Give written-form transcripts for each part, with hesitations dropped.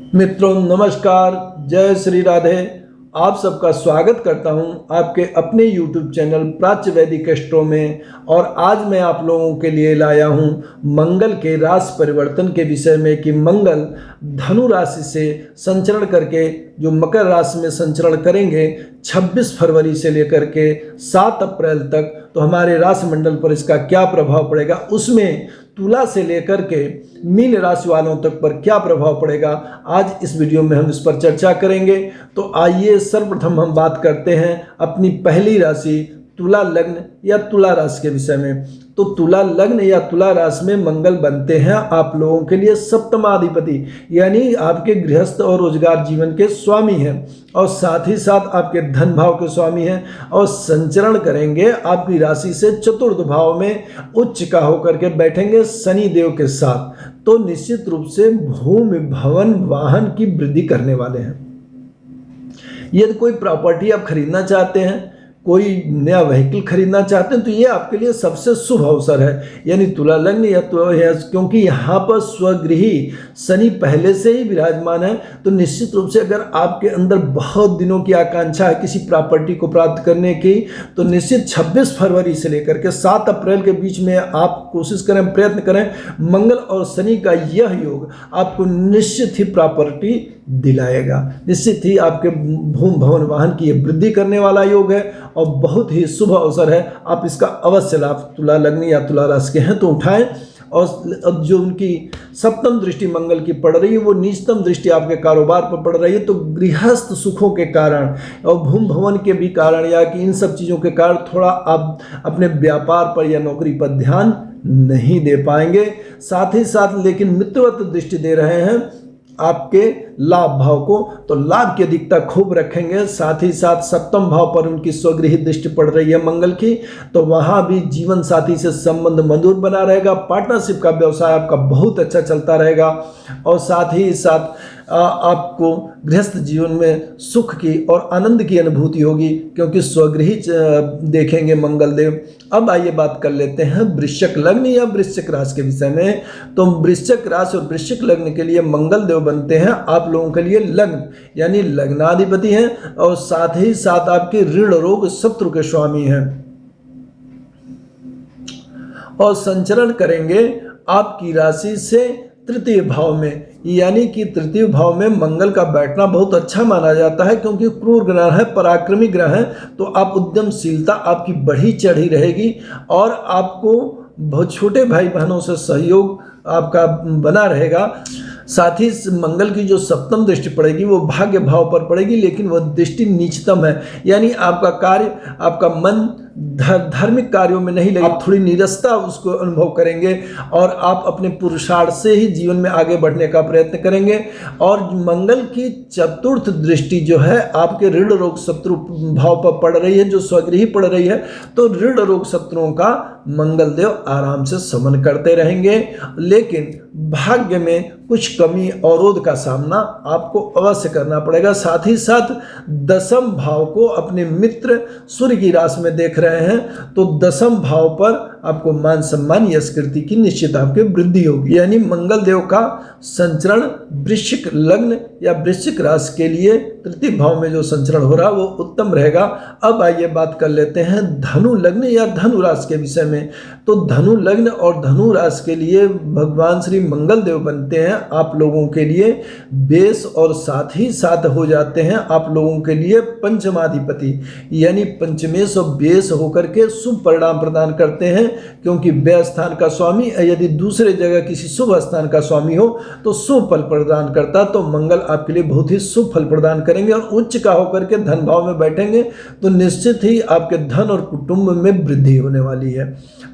मित्रों नमस्कार, जय श्री राधे। आप सबका स्वागत करता हूं आपके अपने YouTube चैनल प्राच्य वैदिक एस्ट्रो में। और आज मैं आप लोगों के लिए लाया हूं मंगल के राशि परिवर्तन के विषय में कि मंगल धनु राशि से संचरण करके जो मकर राशि में संचरण करेंगे 26 फरवरी से लेकर के 7 अप्रैल तक, तो हमारे राशि मंडल पर इसका क्या प्रभाव पड़ेगा, उसमें तुला से लेकर के मीन राशि वालों तक पर क्या प्रभाव पड़ेगा, आज इस वीडियो में हम इस पर चर्चा करेंगे। तो आइए सर्वप्रथम हम बात करते हैं अपनी पहली राशि तुला लग्न या तुला राशि के विषय में। तो तुला लग्न या तुला राशि में मंगल बनते हैं आप लोगों के लिए सप्तमाधिपति, यानी आपके गृहस्थ और रोजगार जीवन के स्वामी हैं, और साथ ही साथ आपके धन भाव के स्वामी हैं, और संचरण करेंगे आपकी राशि से चतुर्थ भाव में उच्च का होकर के बैठेंगे शनि देव के साथ। तो निश्चित रूप से भूमि भवन वाहन की वृद्धि करने वाले हैं। यदि कोई प्रॉपर्टी आप खरीदना चाहते हैं, कोई नया व्हीकल खरीदना चाहते हैं, तो ये आपके लिए सबसे शुभ अवसर है। यानी तुला लग्न या क्योंकि यहाँ पर स्वगृही शनि पहले से ही विराजमान है, तो निश्चित रूप से अगर आपके अंदर बहुत दिनों की आकांक्षा है किसी प्रॉपर्टी को प्राप्त करने की, तो निश्चित 26 फरवरी से लेकर के 7 अप्रैल के बीच में आप कोशिश करें, प्रयत्न करें। मंगल और शनि का यह योग आपको निश्चित ही प्रॉपर्टी दिलाएगा, निश्चित ही आपके भूमि भवन वाहन की वृद्धि करने वाला योग है और बहुत ही शुभ अवसर है। आप इसका अवश्य लाभ तुला लग्न या तुला राशि के हैं तो उठाएं। और जो उनकी सप्तम दृष्टि मंगल की पड़ रही है, वो नीचतम दृष्टि आपके कारोबार पर पड़ रही है, तो गृहस्थ सुखों के कारण और भूमि भवन के भी कारण या कि इन सब चीज़ों के कारण थोड़ा आप अपने व्यापार पर या नौकरी पर ध्यान नहीं दे पाएंगे। साथ ही साथ लेकिन मित्रवत दृष्टि दे रहे हैं आपके लाभ भाव को, तो लाभ की अधिकता खूब रखेंगे। साथ ही साथ सप्तम भाव पर उनकी स्वगृही दृष्टि पड़ रही है मंगल की, तो वहाँ भी जीवन साथी से संबंध मधुर बना रहेगा। पार्टनरशिप का व्यवसाय आपका बहुत अच्छा चलता रहेगा, और साथ ही साथ आपको गृहस्थ जीवन में सुख की और आनंद की अनुभूति होगी, क्योंकि स्वगृही देखेंगे मंगल देव। अब आइए बात कर लेते हैं वृश्चिक लग्न या वृश्चिक राशि के विषय में। तो वृश्चिक राशि और वृश्चिक लग्न के लिए मंगल देव बनते हैं आप लोगों के लिए लग्न यानी लग्नाधिपति हैं, और साथ ही साथ आपके ऋण रोग शत्रु के स्वामी हैं, और संचरण करेंगे आपकी राशि से तृतीय भाव में। यानी कि तृतीय भाव में मंगल का बैठना बहुत अच्छा माना जाता है, क्योंकि क्रूर ग्रह है, पराक्रमी ग्रह है, तो आप उद्यमशीलता आपकी बढ़ी चढ़ी रहेगी, और आपको बहुत छोटे भाई बहनों से सहयोग आपका बना रहेगा। साथ ही मंगल की जो सप्तम दृष्टि पड़ेगी वो भाग्य भाव पर पड़ेगी, लेकिन वह दृष्टि नीचतम है, यानी आपका कार्य, आपका मन धार्मिक कार्यों में नहीं लगे, आप थोड़ी नीरसता उसको अनुभव करेंगे, और आप अपने पुरुषार्थ से ही जीवन में आगे बढ़ने का प्रयत्न करेंगे। और मंगल की चतुर्थ दृष्टि जो है आपके ऋण रोग शत्रु भाव पर पड़ रही है, जो स्वगृही पड़ रही है, तो ऋण रोग शत्रुओं का मंगल देव आराम से शमन करते रहेंगे, लेकिन भाग्य में कुछ कमी अवरोध का सामना आपको अवश्य करना पड़ेगा। साथ ही साथ दसम भाव को अपने मित्र सूर्य की राशि में देख रहे हैं, तो दसम भाव पर आपको मान सम्मान यश कीर्ति की निश्चित आपके वृद्धि होगी। यानी मंगल देव का संचरण वृश्चिक लग्न या वृश्चिक राशि के लिए तृतीय भाव में जो संचरण हो रहा है वो उत्तम रहेगा। अब आइए बात कर लेते हैं धनु लग्न या धनु राशि के विषय में। तो धनु लग्न और धनु राशि के लिए भगवान श्री मंगल देव बनते हैं आप लोगों के लिए बेस, और साथ ही साथ हो जाते हैं आप लोगों के लिए पंचमाधिपति, यानी पंचमेश और बेस होकर के शुभ परिणाम प्रदान करते हैं, क्योंकि व्यय स्थान का स्वामी यदि दूसरे जगह किसी शुभ स्थान का स्वामी हो तो शुभ फल प्रदान करता, तो मंगल आपके लिए बहुत ही शुभ फल प्रदान करेंगे। और उच्च का होकर के धन भाव में बैठेंगे, तो निश्चित ही आपके धन और कुटुंब में वृद्धि होने वाली है।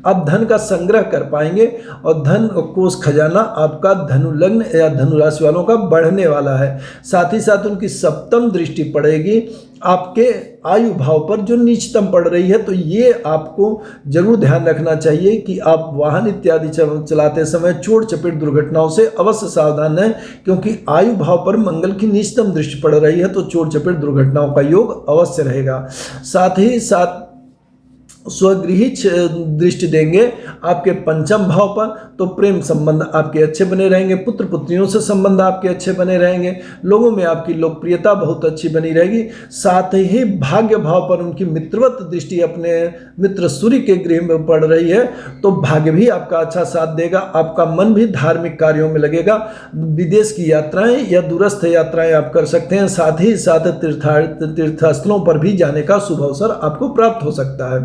आप धन का संग्रह कर पाएंगे, और धन कोष खजाना आपका धनु लग्न या धनु राशि वालों का बढ़ने वाला है। साथ ही साथ उनकी सप्तम दृष्टि पड़ेगी आपके आयु भाव पर, जो नीचतम पड़ रही है, तो ये आपको जरूर ध्यान रखना चाहिए कि आप वाहन इत्यादि चलाते समय चोट चपेट दुर्घटनाओं से अवश्य सावधान रहें, क्योंकि आयु भाव पर मंगल की नीचतम दृष्टि पड़ रही है, तो चोट चपेट दुर्घटनाओं का योग अवश्य रहेगा। साथ ही साथ स्वगृही दृष्टि देंगे आपके पंचम भाव पर, तो प्रेम संबंध आपके अच्छे बने रहेंगे, पुत्र पुत्रियों से संबंध आपके अच्छे बने रहेंगे, लोगों में आपकी लोकप्रियता बहुत अच्छी बनी रहेगी। साथ ही भाग्य भाव पर उनकी मित्रवत दृष्टि अपने मित्र सूर्य के गृह में पड़ रही है, तो भाग्य भी आपका अच्छा साथ देगा, आपका मन भी धार्मिक कार्यों में लगेगा। विदेश की यात्राएं या दूरस्थ यात्राएं आप कर सकते हैं, साथ ही साथ तीर्थस्थलों पर भी जाने का शुभ अवसर आपको प्राप्त हो सकता है।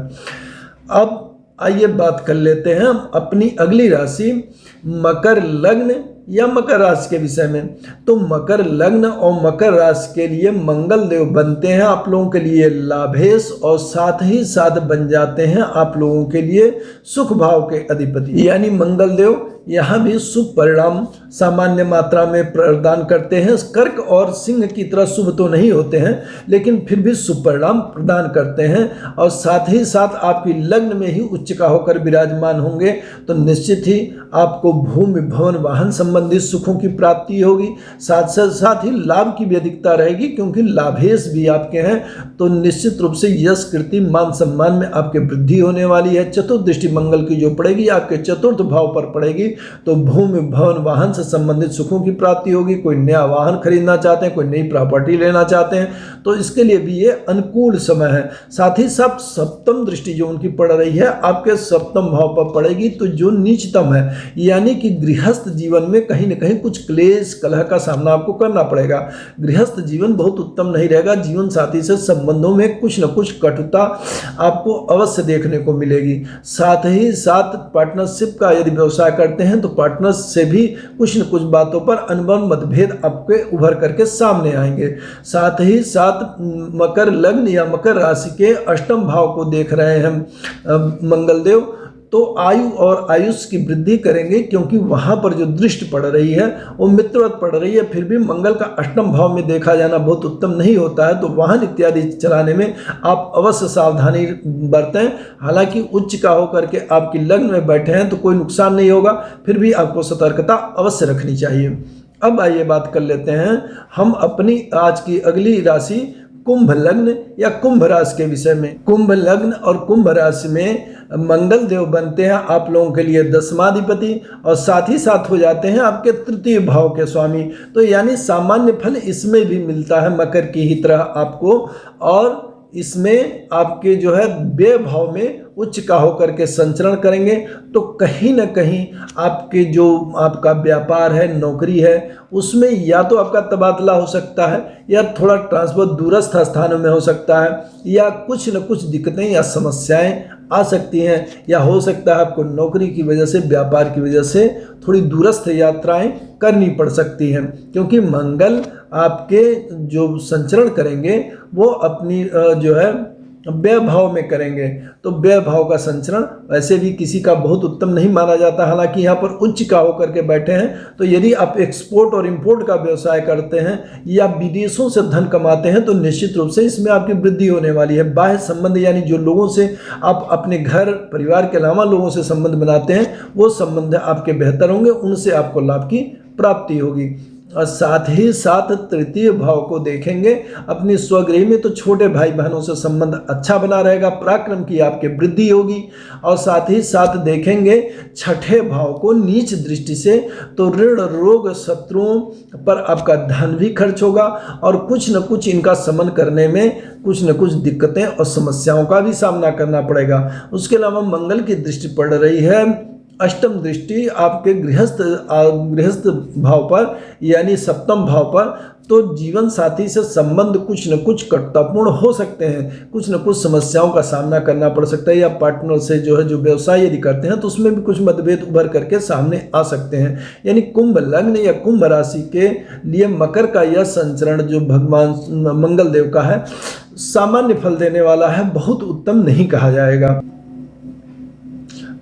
अब आइए बात कर लेते हैं हम अपनी अगली राशि मकर लग्न या मकर राशि के विषय में। तो मकर लग्न और मकर राशि के लिए मंगल देव बनते हैं आप लोगों के लिए लाभेश, और साथ ही साथ बन जाते हैं आप लोगों के लिए सुख भाव के अधिपति, यानी मंगल देव यहाँ भी शुभ परिणाम सामान्य मात्रा में प्रदान करते हैं। कर्क और सिंह की तरह शुभ तो नहीं होते हैं, लेकिन फिर भी शुभ परिणाम प्रदान करते हैं, और साथ ही साथ आपकी लग्न में ही उच्च का होकर विराजमान होंगे, तो निश्चित ही आपको भूमि भवन वाहन संबंधित सुखों की प्राप्ति होगी। साथ ही लाभ की भी अधिकता रहेगी, क्योंकि लाभेश भी आपके हैं, तो निश्चित रूप से यश कीर्ति मान सम्मान में आपके वृद्धि होने वाली है। चतुर्थ दृष्टि मंगल की जो पड़ेगी आपके चतुर्थ भाव पर पड़ेगी, तो भूमि भवन वाहन से संबंधित सुखों की प्राप्ति होगी। कोई नया वाहन खरीदना चाहते हैं, कोई नई प्रॉपर्टी लेना चाहते हैं, तो इसके लिए भी ये अनुकूल समय है। साथ ही साथ सप्तम दृष्टि जो उनकी पड़ रही है आपके सप्तम भाव पर पड़ेगी, तो जो नीचतम है, यानी कि गृहस्थ जीवन में कहीं न कहीं कुछ क्लेश कलह का सामना आपको करना पड़ेगा। गृहस्थ जीवन बहुत उत्तम नहीं रहेगा, जीवन साथी से संबंधों में कुछ न कुछ कटुता आपको अवश्य देखने को मिलेगी। साथ ही साथ पार्टनरशिप का यदि व्यवसाय करते हैं तो पार्टनर से भी कुछ न कुछ बातों पर अनुभव मतभेद आपके उभर करके सामने आएंगे। साथ ही साथ मकर लग्न या मकर राशि के अष्टम भाव को देख रहे हैं मंगल देव, तो आयु और आयुष की वृद्धि करेंगे, क्योंकि वहाँ पर जो दृष्टि पड़ रही है वो मित्रवत पड़ रही है। फिर भी मंगल का अष्टम भाव में देखा जाना बहुत उत्तम नहीं होता है, तो वाहन इत्यादि चलाने में आप अवश्य सावधानी बरतें। हालांकि उच्च का होकर के आपकी लग्न में बैठे हैं तो कोई नुकसान नहीं होगा, फिर भी आपको सतर्कता अवश्य रखनी चाहिए। अब आइए बात कर लेते हैं हम अपनी आज की अगली राशि कुंभ लग्न या कुंभ राशि के विषय में। कुंभ लग्न और कुंभ राशि में मंगल देव बनते हैं आप लोगों के लिए दशमाधिपति, और साथ ही साथ हो जाते हैं आपके तृतीय भाव के स्वामी। तो यानी सामान्य फल इसमें भी मिलता है मकर की ही तरह आपको, और इसमें आपके जो है व्यय भाव में उच्च का होकर के संचरण करेंगे, तो कहीं न कहीं आपके जो आपका व्यापार है, नौकरी है, उसमें या तो आपका तबादला हो सकता है, या थोड़ा ट्रांसफर दूरस्थ स्थानों में हो सकता है, या कुछ न कुछ दिक्कतें या समस्याएं आ सकती हैं, या हो सकता है आपको नौकरी की वजह से, व्यापार की वजह से थोड़ी दूरस्थ यात्राएं करनी पड़ सकती हैं, क्योंकि मंगल आपके जो संचरण करेंगे वो अपनी जो है व्यय भाव में करेंगे। तो व्यय भाव का संचरण वैसे भी किसी का बहुत उत्तम नहीं माना जाता। हालांकि यहाँ पर उच्च का होकर के बैठे हैं, तो यदि आप एक्सपोर्ट और इंपोर्ट का व्यवसाय करते हैं या विदेशों से धन कमाते हैं, तो निश्चित रूप से इसमें आपकी वृद्धि होने वाली है। बाह्य संबंध यानी जो लोगों से आप अपने घर परिवार के अलावा लोगों से संबंध बनाते हैं, वो संबंध आपके बेहतर होंगे, उनसे आपको लाभ की प्राप्ति होगी। और साथ ही साथ तृतीय भाव को देखेंगे अपनी स्वगृह में, तो छोटे भाई बहनों से संबंध अच्छा बना रहेगा, पराक्रम की आपके वृद्धि होगी। और साथ ही साथ देखेंगे छठे भाव को नीच दृष्टि से, तो ऋण रोग शत्रुओं पर आपका धन भी खर्च होगा, और कुछ न कुछ इनका समन करने में कुछ न कुछ दिक्कतें और समस्याओं का भी सामना करना पड़ेगा। उसके अलावा मंगल की दृष्टि पड़ रही है अष्टम दृष्टि आपके गृहस्थ भाव पर, यानी सप्तम भाव पर, तो जीवन साथी से संबंध कुछ न कुछ कटुतापूर्ण हो सकते हैं, कुछ न कुछ समस्याओं का सामना करना पड़ सकता है, या पार्टनर से जो है जो व्यवसाय यदि करते हैं तो उसमें भी कुछ मतभेद उभर करके सामने आ सकते हैं। यानी कुंभ लग्न या कुंभ राशि के लिए मकर का यह संचरण जो भगवान मंगल देव का है, सामान्य फल देने वाला है, बहुत उत्तम नहीं कहा जाएगा।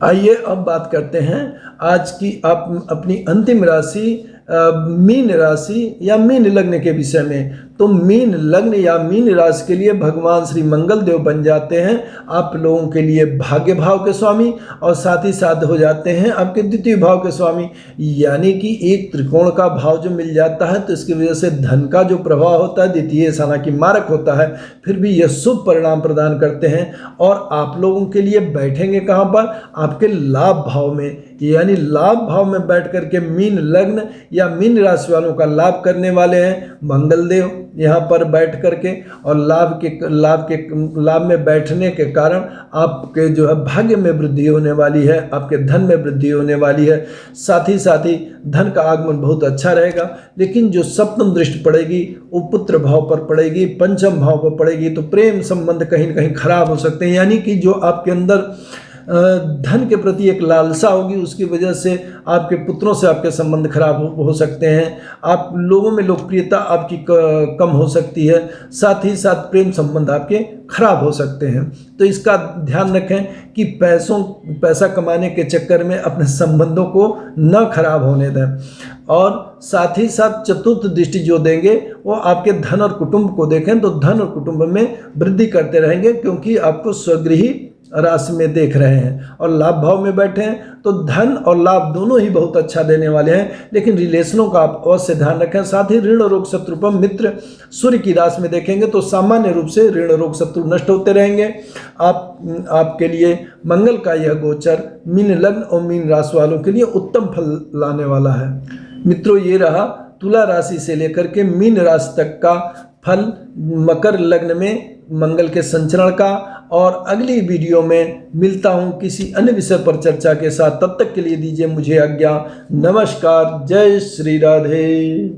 आइए अब बात करते हैं आज की आप अपनी अंतिम राशि मीन राशि या मीन लग्न के विषय में। तो मीन लग्न या मीन राशि के लिए भगवान श्री मंगल देव बन जाते हैं आप लोगों के लिए भाग्य भाव के स्वामी, और साथ ही साथ हो जाते हैं आपके द्वितीय भाव के स्वामी। यानी कि एक त्रिकोण का भाव जो मिल जाता है तो इसकी वजह से धन का जो प्रभाव होता है द्वितीय स्थान की मारक होता है, फिर भी यह शुभ परिणाम प्रदान करते हैं। और आप लोगों के लिए बैठेंगे कहाँ पर, आपके लाभ भाव में। यानी लाभ भाव में बैठ करके मीन लग्न या मीन राशि वालों का लाभ करने वाले हैं मंगल देव यहाँ पर बैठ करके। और लाभ में बैठने के कारण आपके जो है भाग्य में वृद्धि होने वाली है, आपके धन में वृद्धि होने वाली है। साथ ही धन का आगमन बहुत अच्छा रहेगा। लेकिन जो सप्तम दृष्टि पड़ेगी वो पुत्र भाव पर पड़ेगी, पंचम भाव पर पड़ेगी, तो प्रेम संबंध कहीं न कहीं खराब हो सकते हैं। यानी कि जो आपके अंदर धन के प्रति एक लालसा होगी, उसकी वजह से आपके पुत्रों से आपके संबंध खराब हो सकते हैं। आप लोगों में लोकप्रियता आपकी कम हो सकती है। साथ ही साथ प्रेम संबंध आपके खराब हो सकते हैं। तो इसका ध्यान रखें कि पैसा कमाने के चक्कर में अपने संबंधों को न खराब होने दें। और साथ ही साथ चतुर्थ दृष्टि जो देंगे वो आपके धन और कुटुंब को देखें, तो धन और कुटुंब में वृद्धि करते रहेंगे, क्योंकि आपको स्वगृही राशि में देख रहे हैं। और लाभ भाव में बैठे हैं तो धन और लाभ दोनों ही बहुत अच्छा देने वाले हैं। लेकिन रिलेशनों का आप अवश्य ध्यान रखें। साथ ही ऋण रोग शत्रु पर मित्र सूर्य की राशि में देखेंगे तो सामान्य रूप से ऋण रोग शत्रु नष्ट होते रहेंगे। आपके लिए मंगल का यह गोचर मीन लग्न और मीन राशि वालों के लिए उत्तम फल लाने वाला है। मित्रों, ये रहा तुला राशि से लेकर के मीन राशि तक का फल मकर लग्न में मंगल के संचरण का। और अगली वीडियो में मिलता हूँ किसी अन्य विषय पर चर्चा के साथ। तब तक के लिए दीजिए मुझे आज्ञा। नमस्कार। जय श्री राधे।